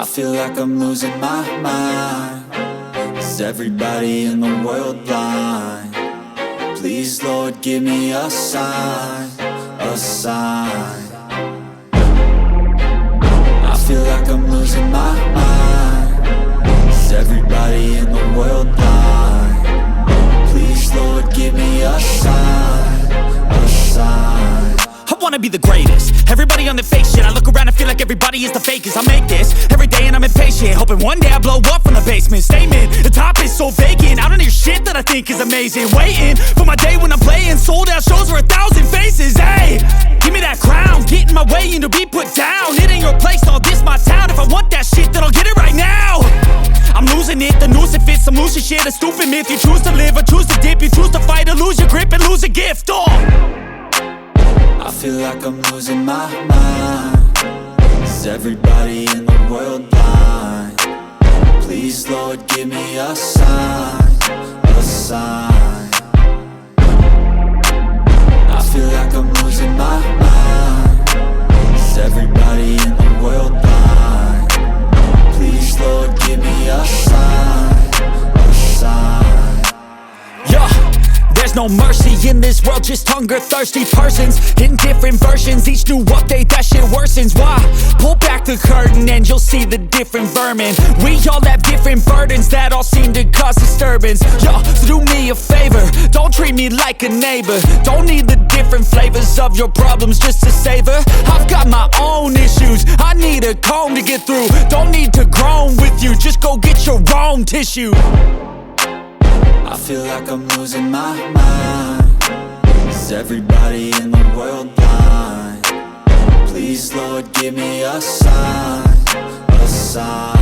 I feel like I'm losing my mind. Is everybody in the world blind? Please, Lord, give me a sign, a sign. I feel like I'm losing my mind. Is everybody in the world blind? Please, Lord, give me a sign, a sign. I wanna be the greatest. Everybody on the fake shit. I look around and feel like everybody is the fakest. I make this every day and I'm impatient, hoping one day I blow up from the basement. Statement, the top is so vacant. I don't hear shit that I think is amazing. Waiting for my day when I'm playing sold out shows for 1,000 faces. Hey, give me that crown, get in my way and to be put down. It ain't your place, all this my town. If I want that shit, then I'll get it right now. I'm losing it, the noose it fits. I'm losing shit, a stupid myth. You choose to live or choose to dip. You choose to fight or lose your grip and lose a gift. I feel like I'm losing my mind. Is everybody in the world blind? Please, Lord, give me a sign, a sign. I feel like I'm losing my mind. Is everybody in the world blind? Please, Lord, give me a sign, a sign. Yeah. There's no mercy in this world, just hunger-thirsty persons in different versions. Each new update, that shit worsens. Why? Pull back the curtain and you'll see the different vermin. We all have different burdens that all seem to cause disturbance. Yo, so do me a favor, don't treat me like a neighbor. Don't need the different flavors of your problems just to savor. I've got my own issues, I need a comb to get through. Don't need to groan with you, just go get your own tissue. I feel like I'm losing my mind. Is everybody in the world blind? Please, Lord, give me a sign, a sign.